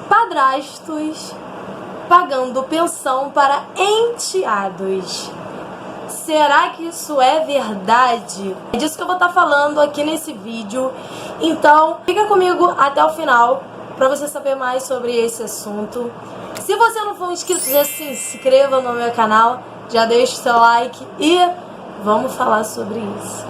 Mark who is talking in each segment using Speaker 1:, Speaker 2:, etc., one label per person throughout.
Speaker 1: Padrastos pagando pensão para enteados. Será que isso é verdade? É disso que eu vou estar falando aqui nesse vídeo. Então, fica comigo até o final para você saber mais sobre esse assunto. Se você não for inscrito, já se inscreva no meu canal, já deixa o seu like e vamos falar sobre isso.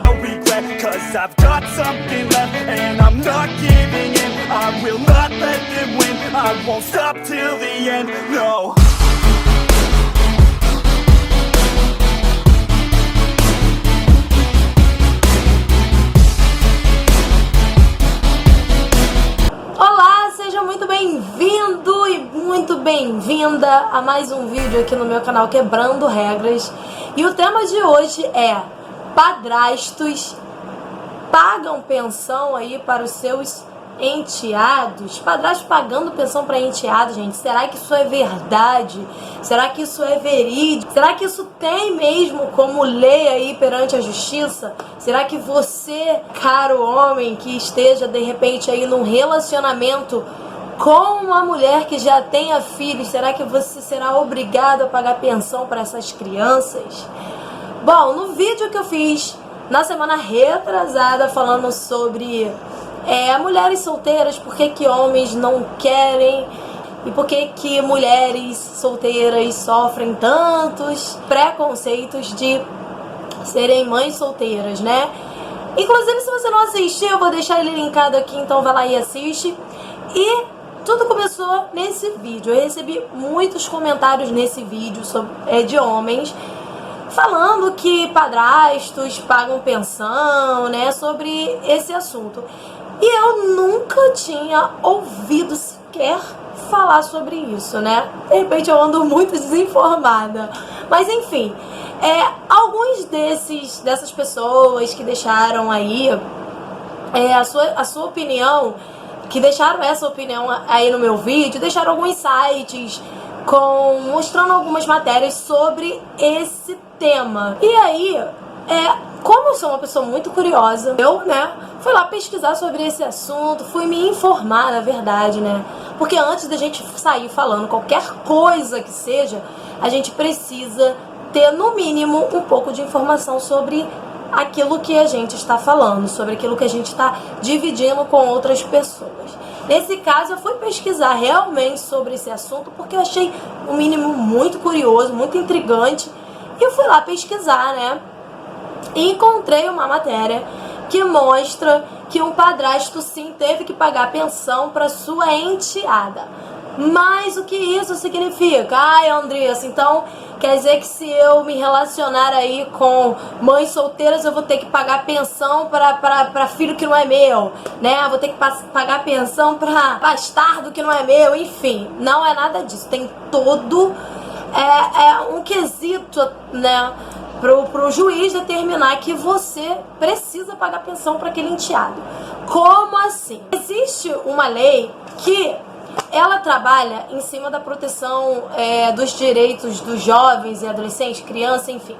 Speaker 1: Olá, seja muito bem-vindo e muito bem-vinda a mais um vídeo aqui no meu canal Quebrando Regras. E o tema de hoje é: padrastos pagam pensão aí para os seus enteados? Padrasto pagando pensão para enteados, gente. Será que isso é verdade? Será que isso é verídico? Será que isso tem mesmo como lei aí perante a justiça? Será que você, caro homem, que esteja de repente aí num relacionamento com uma mulher que já tenha filhos, será que você será obrigado a pagar pensão para essas crianças? Bom, no vídeo que eu fiz na semana retrasada falando sobre mulheres solteiras, por que homens não querem e por que mulheres solteiras sofrem tantos preconceitos de serem mães solteiras, né? Inclusive, se você não assistiu, eu vou deixar ele linkado aqui, então vai lá e assiste. E tudo começou nesse vídeo. Eu recebi muitos comentários nesse vídeo de homens falando que padrastos pagam pensão, né, sobre esse assunto. E eu nunca tinha ouvido sequer falar sobre isso, né? De repente eu ando muito desinformada. Mas enfim, alguns dessas pessoas que deixaram aí a sua opinião, que deixaram essa opinião aí no meu vídeo, deixaram alguns sites mostrando algumas matérias sobre esse tema. E aí, como eu sou uma pessoa muito curiosa, eu, fui lá pesquisar sobre esse assunto, fui me informar, na verdade, né? Porque antes da gente sair falando qualquer coisa que seja, a gente precisa ter, no mínimo, um pouco de informação sobre aquilo que a gente está falando, sobre aquilo que a gente está dividindo com outras pessoas. Nesse caso, eu fui pesquisar realmente sobre esse assunto porque eu achei, no mínimo, muito curioso, muito intrigante. E eu fui lá pesquisar, né? E encontrei uma matéria que mostra que um padrasto, sim, teve que pagar pensão para sua enteada. Mas o que isso significa? Ai, Andressa, então quer dizer que se eu me relacionar aí com mães solteiras, eu vou ter que pagar pensão para filho que não é meu, né? Vou ter que pagar pensão para bastardo que não é meu, enfim. Não é nada disso. Tem todo um quesito, né, pro juiz determinar que você precisa pagar pensão para aquele enteado. Como assim? Existe uma lei que ela trabalha em cima da proteção dos direitos dos jovens e adolescentes, crianças, enfim.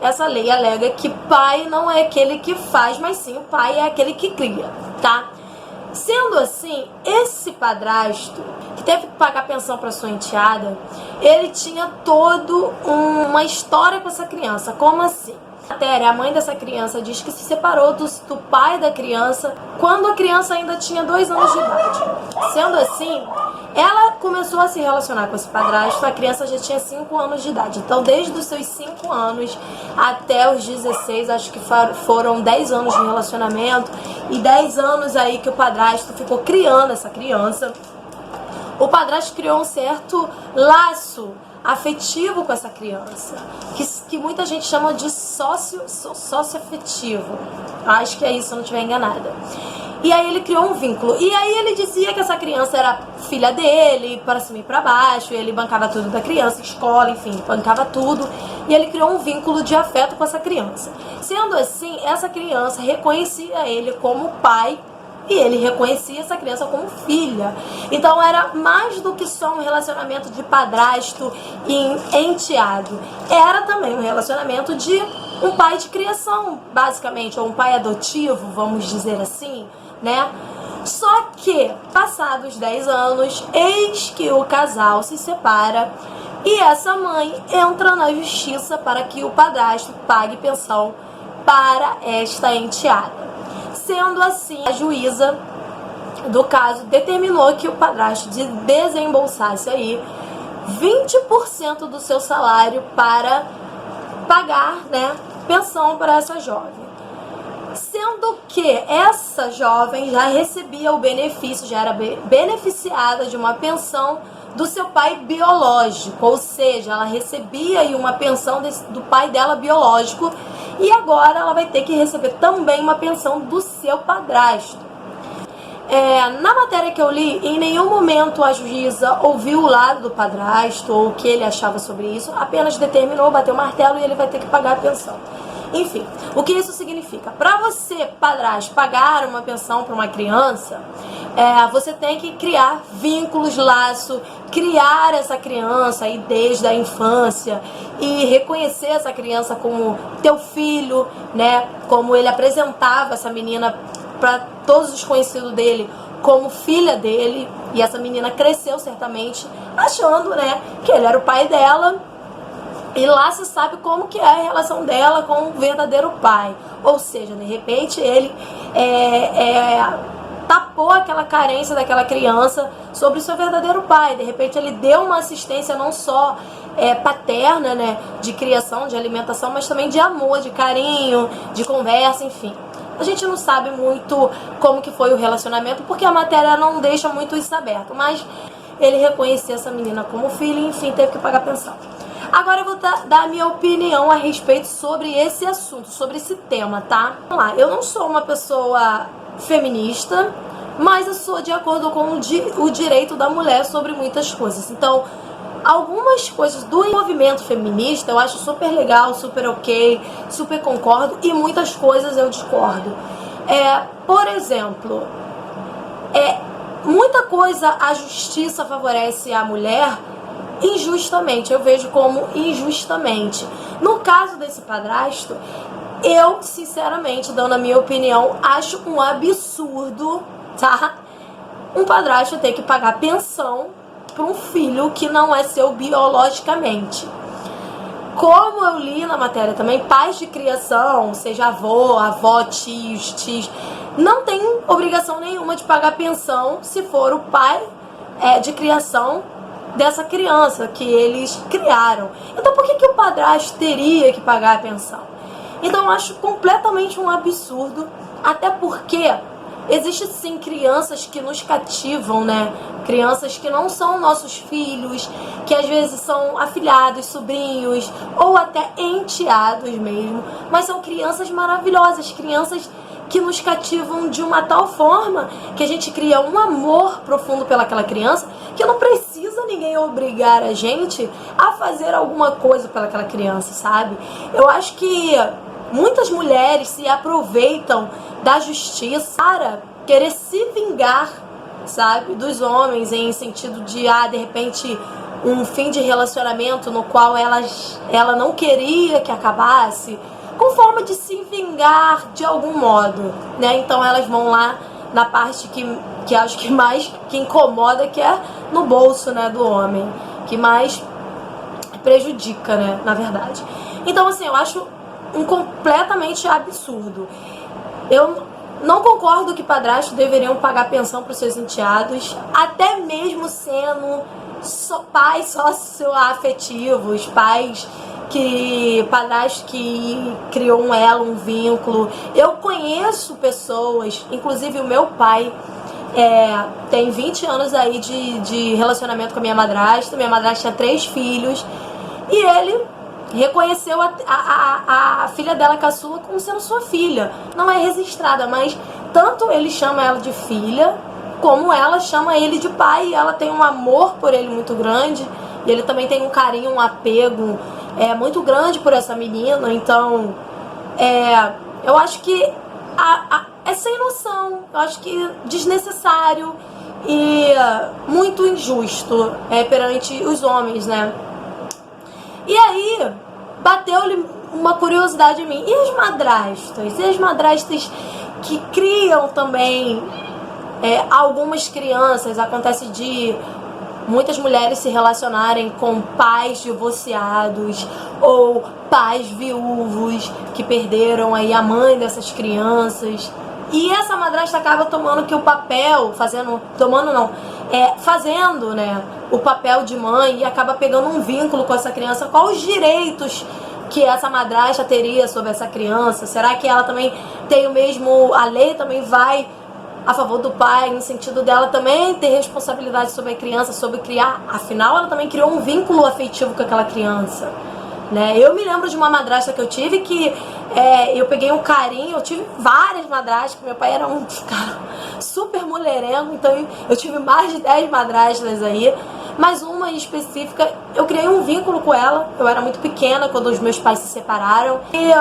Speaker 1: Essa lei alega que pai não é aquele que faz, mas sim o pai é aquele que cria, tá? Sendo assim, esse padrasto que teve que pagar pensão para sua enteada, ele tinha toda uma história com essa criança. Como assim? A mãe dessa criança diz que se separou do pai da criança quando a criança ainda tinha 2 anos de idade. Sendo assim, ela começou a se relacionar com esse padrasto, a criança já tinha 5 anos de idade. Então, desde os seus 5 anos até os 16, acho que foram 10 anos de relacionamento, e 10 anos aí que o padrasto ficou criando essa criança. O padrasto criou um certo laço afetivo com essa criança, que muita gente chama de sócio afetivo. Acho que é isso, se eu não estiver enganada. E aí ele criou um vínculo. E aí ele dizia que essa criança era filha dele, para cima e para baixo, ele bancava tudo da criança, escola, enfim, bancava tudo. E ele criou um vínculo de afeto com essa criança. Sendo assim, essa criança reconhecia ele como pai e ele reconhecia essa criança como filha. Então era mais do que só um relacionamento de padrasto e enteado. Era também um relacionamento de um pai de criação, basicamente, ou um pai adotivo, vamos dizer assim, né? Só que, passados 10 anos, eis que o casal se separa e essa mãe entra na justiça para que o padrasto pague pensão para esta enteada. Sendo assim, a juíza do caso determinou que o padrasto desembolsasse aí 20% do seu salário para pagar, né, pensão para essa jovem. Sendo que essa jovem já recebia o benefício, já era beneficiada de uma pensão do seu pai biológico, ou seja, ela recebia aí uma pensão do pai dela biológico e agora ela vai ter que receber também uma pensão do seu padrasto. Na matéria que eu li, em nenhum momento a juíza ouviu o lado do padrasto ou o que ele achava sobre isso, apenas determinou, bateu o martelo e ele vai ter que pagar a pensão. Enfim, o que isso significa? Para você, padrasto, pagar uma pensão para uma criança, você tem que criar vínculos, laço, criar essa criança aí desde a infância e reconhecer essa criança como teu filho, né? Como ele apresentava essa menina para todos os conhecidos dele como filha dele, e essa menina cresceu certamente achando, né, que ele era o pai dela. E lá se sabe como que é a relação dela com o verdadeiro pai. Ou seja, de repente ele tapou aquela carência daquela criança sobre o seu verdadeiro pai. De repente ele deu uma assistência não só paterna, né, de criação, de alimentação, mas também de amor, de carinho, de conversa, enfim. A gente não sabe muito como que foi o relacionamento, porque a matéria não deixa muito isso aberto. Mas ele reconhecia essa menina como filha e, enfim, teve que pagar pensão. Agora eu vou dar a minha opinião a respeito sobre esse assunto, sobre esse tema, tá? Vamos lá, eu não sou uma pessoa feminista, mas eu sou de acordo com o direito da mulher sobre muitas coisas. Então, algumas coisas do movimento feminista eu acho super legal, super ok, super concordo, e muitas coisas eu discordo. Por exemplo, muita coisa a justiça favorece a mulher injustamente, eu vejo como injustamente. No caso desse padrasto, eu, sinceramente, dando a minha opinião, acho um absurdo, tá? Um padrasto ter que pagar pensão para um filho que não é seu biologicamente. Como eu li na matéria também, pais de criação, seja avó, tios, não tem obrigação nenhuma de pagar pensão se for o pai de criação dessa criança que eles criaram. Então por que o padrasto teria que pagar a pensão? Então eu acho completamente um absurdo, até porque existe sim crianças que nos cativam, né? Crianças que não são nossos filhos, que às vezes são afilhados, sobrinhos ou até enteados mesmo, mas são crianças maravilhosas, crianças que nos cativam de uma tal forma que a gente cria um amor profundo pelaquela criança, que não precisa ninguém obrigar a gente a fazer alguma coisa pelaquela criança, sabe? Eu acho que muitas mulheres se aproveitam da justiça para querer se vingar, sabe, dos homens, em sentido de, de repente, um fim de relacionamento no qual ela não queria que acabasse, com forma de se vingar de algum modo, né? Então elas vão lá na parte que acho que mais que incomoda, que é no bolso, né, do homem, que mais prejudica, né, na verdade. Então, assim, eu acho completamente absurdo. Eu não concordo que padrastos deveriam pagar pensão para os seus enteados, até mesmo sendo pais socioafetivos, padrasto que criou um elo, um vínculo. Eu conheço pessoas, inclusive o meu pai tem 20 anos aí de relacionamento com a minha madrasta. Minha madrasta tinha 3 filhos e ele reconheceu a filha dela, caçula, como sendo sua filha. Não é registrada, mas tanto ele chama ela de filha, como ela chama ele de pai, e ela tem um amor por ele muito grande, e ele também tem um carinho, um apego muito grande por essa menina. Então, eu acho que é sem noção, eu acho que desnecessário e muito injusto perante os homens, né? E aí, bateu-lhe uma curiosidade em mim. E as madrastas? E as madrastas que criam também Algumas crianças, acontece de muitas mulheres se relacionarem com pais divorciados ou pais viúvos que perderam aí a mãe dessas crianças. E essa madrasta acaba tomando que o papel, fazendo, né, o papel de mãe, e acaba pegando um vínculo com essa criança. Quais os direitos que essa madrasta teria sobre essa criança? Será que ela também tem o mesmo, a lei também vai a favor do pai, no sentido dela também ter responsabilidade sobre a criança, sobre criar, afinal ela também criou um vínculo afetivo com aquela criança, né? Eu me lembro de uma madrasta que eu tive que eu peguei um carinho, eu tive várias madrastas, meu pai era um cara super mulherengo, então eu tive mais de 10 madrastas aí, mas uma em específica, eu criei um vínculo com ela. Eu era muito pequena quando os meus pais se separaram, e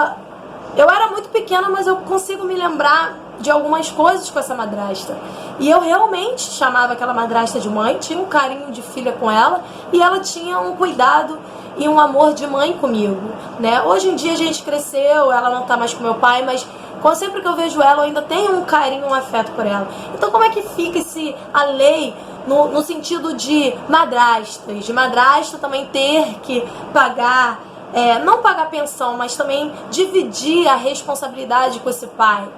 Speaker 1: eu era muito pequena, mas eu consigo me lembrar de algumas coisas com essa madrasta. E eu realmente chamava aquela madrasta de mãe, tinha um carinho de filha com ela, e ela tinha um cuidado e um amor de mãe comigo, né? Hoje em dia a gente cresceu, ela não tá mais com meu pai, mas sempre que eu vejo ela, eu ainda tenho um carinho, um afeto por ela. Então como é que fica a lei no sentido de madrastas, de madrasta também ter que pagar, não pagar pensão, mas também dividir a responsabilidade com esse pai?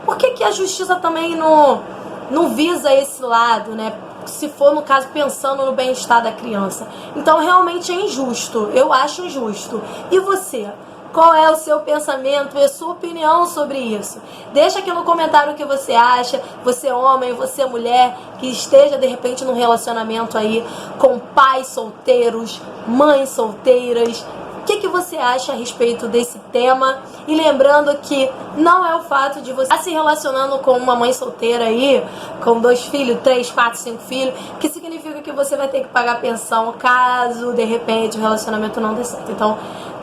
Speaker 1: Por que a justiça também não visa esse lado, né? Se for, no caso, pensando no bem-estar da criança. Então, realmente é injusto. Eu acho injusto. E você? Qual é o seu pensamento e a sua opinião sobre isso? Deixa aqui no comentário o que você acha. Você homem, você mulher, que esteja, de repente, num relacionamento aí com pais solteiros, mães solteiras. O que você acha a respeito desse tema? E lembrando que não é o fato de você estar se relacionando com uma mãe solteira aí, com 2 filhos, 3, 4, 5 filhos, que significa que você vai ter que pagar pensão caso, de repente, o relacionamento não dê certo. Então,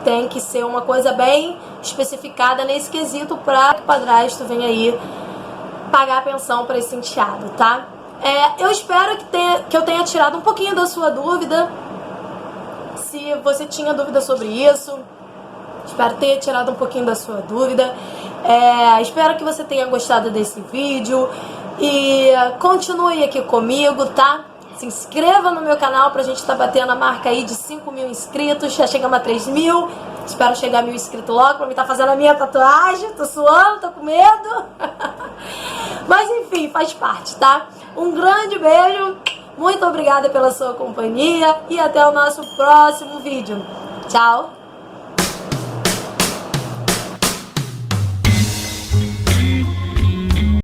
Speaker 1: tem que ser uma coisa bem especificada nesse quesito para que o padrasto venha aí pagar a pensão para esse enteado, tá? Eu espero que eu tenha tirado um pouquinho da sua dúvida. Se você tinha dúvida sobre isso, espero ter tirado um pouquinho da sua dúvida. Espero que você tenha gostado desse vídeo e continue aqui comigo, tá? Se inscreva no meu canal pra gente estar batendo a marca aí de 5.000 inscritos. Já chegamos a 3.000. Espero chegar a 1.000 inscritos logo pra mim estar fazendo a minha tatuagem. Tô suando, tô com medo. Mas enfim, faz parte, tá? Um grande beijo. Muito obrigada pela sua companhia e até o nosso próximo vídeo. Tchau!